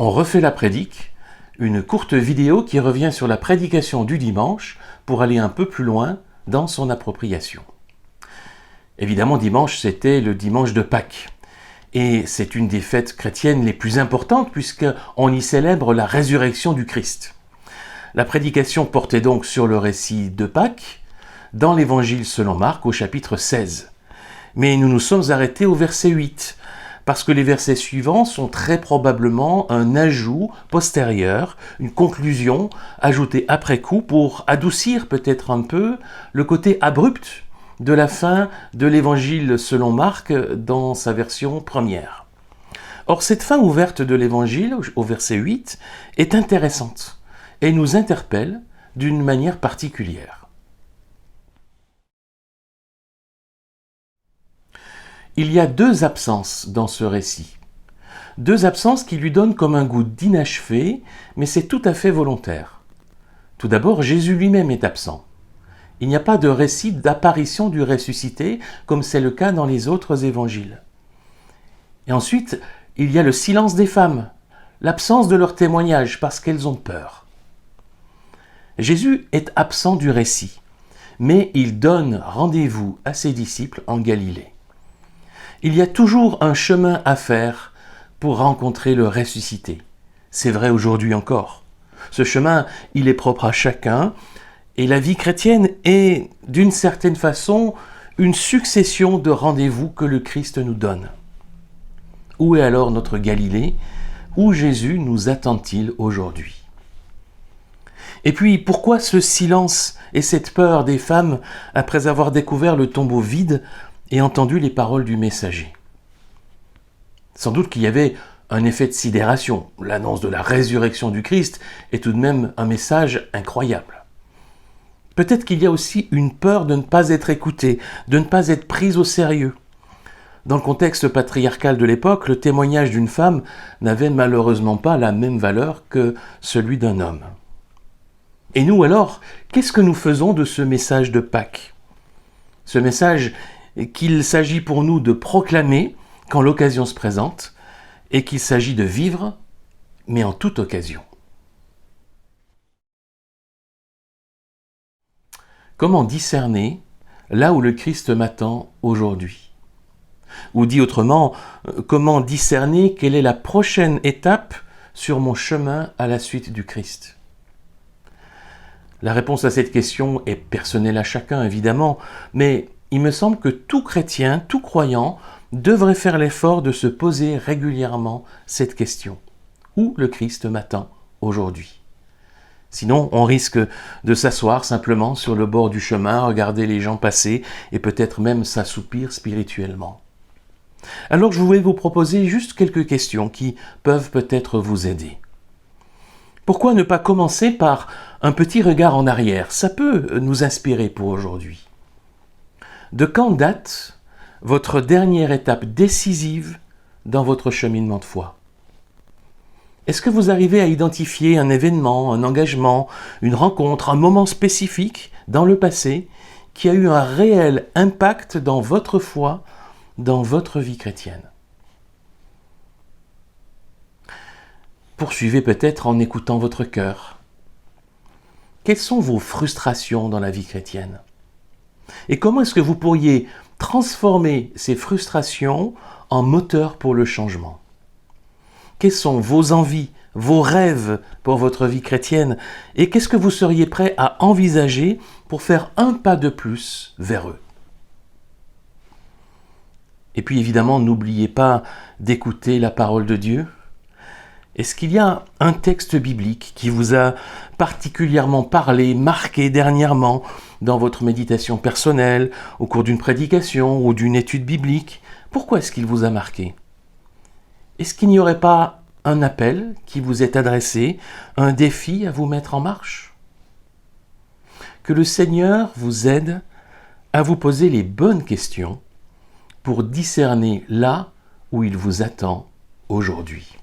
On refait la prédique, une courte vidéo qui revient sur la prédication du dimanche pour aller un peu plus loin dans son appropriation. Évidemment, dimanche, c'était le dimanche de Pâques. Et c'est une des fêtes chrétiennes les plus importantes puisqu'on y célèbre la résurrection du Christ. La prédication portait donc sur le récit de Pâques dans l'Évangile selon Marc au chapitre 16. Mais nous nous sommes arrêtés au verset 8 parce que les versets suivants sont très probablement un ajout postérieur, une conclusion ajoutée après coup pour adoucir peut-être un peu le côté abrupt de la fin de l'Évangile selon Marc dans sa version première. Or, cette fin ouverte de l'Évangile, au verset 8, est intéressante et nous interpelle d'une manière particulière. Il y a deux absences dans ce récit. Deux absences qui lui donnent comme un goût d'inachevé, mais c'est tout à fait volontaire. Tout d'abord, Jésus lui-même est absent. Il n'y a pas de récit d'apparition du ressuscité, comme c'est le cas dans les autres évangiles. Et ensuite, il y a le silence des femmes, l'absence de leur témoignage parce qu'elles ont peur. Jésus est absent du récit, mais il donne rendez-vous à ses disciples en Galilée. Il y a toujours un chemin à faire pour rencontrer le ressuscité. C'est vrai aujourd'hui encore. Ce chemin, il est propre à chacun, et la vie chrétienne est, d'une certaine façon, une succession de rendez-vous que le Christ nous donne. Où est alors notre Galilée? Où Jésus nous attend-il aujourd'hui? Et puis, pourquoi ce silence et cette peur des femmes après avoir découvert le tombeau vide et entendu les paroles du messager? Sans doute qu'il y avait un effet de sidération. L'annonce de la résurrection du Christ est tout de même un message incroyable. Peut-être qu'il y a aussi une peur de ne pas être écouté, de ne pas être prise au sérieux. Dans le contexte patriarcal de l'époque, le témoignage d'une femme n'avait malheureusement pas la même valeur que celui d'un homme. Et nous alors, qu'est-ce que nous faisons de ce message de Pâques? Ce message qu'il s'agit pour nous de proclamer quand l'occasion se présente et qu'il s'agit de vivre, mais en toute occasion. Comment discerner là où le Christ m'attend aujourd'hui? Ou dit autrement, comment discerner quelle est la prochaine étape sur mon chemin à la suite du Christ? La réponse à cette question est personnelle à chacun, évidemment, mais il me semble que tout chrétien, tout croyant, devrait faire l'effort de se poser régulièrement cette question. Où le Christ m'attend aujourd'hui? Sinon, on risque de s'asseoir simplement sur le bord du chemin, regarder les gens passer et peut-être même s'assoupir spirituellement. Alors, je voulais vous proposer juste quelques questions qui peuvent peut-être vous aider. Pourquoi ne pas commencer par un petit regard en arrière? Ça peut nous inspirer pour aujourd'hui. De quand date votre dernière étape décisive dans votre cheminement de foi? Est-ce que vous arrivez à identifier un événement, un engagement, une rencontre, un moment spécifique dans le passé qui a eu un réel impact dans votre foi, dans votre vie chrétienne? Poursuivez peut-être en écoutant votre cœur. Quelles sont vos frustrations dans la vie chrétienne? Et comment est-ce que vous pourriez transformer ces frustrations en moteur pour le changement? Quelles sont vos envies, vos rêves pour votre vie chrétienne? Et qu'est-ce que vous seriez prêt à envisager pour faire un pas de plus vers eux? Et puis évidemment, n'oubliez pas d'écouter la parole de Dieu. Est-ce qu'il y a un texte biblique qui vous a particulièrement parlé, marqué dernièrement dans votre méditation personnelle, au cours d'une prédication ou d'une étude biblique? Pourquoi est-ce qu'il vous a marqué? Est-ce qu'il n'y aurait pas un appel qui vous est adressé, un défi à vous mettre en marche? Que le Seigneur vous aide à vous poser les bonnes questions pour discerner là où il vous attend aujourd'hui.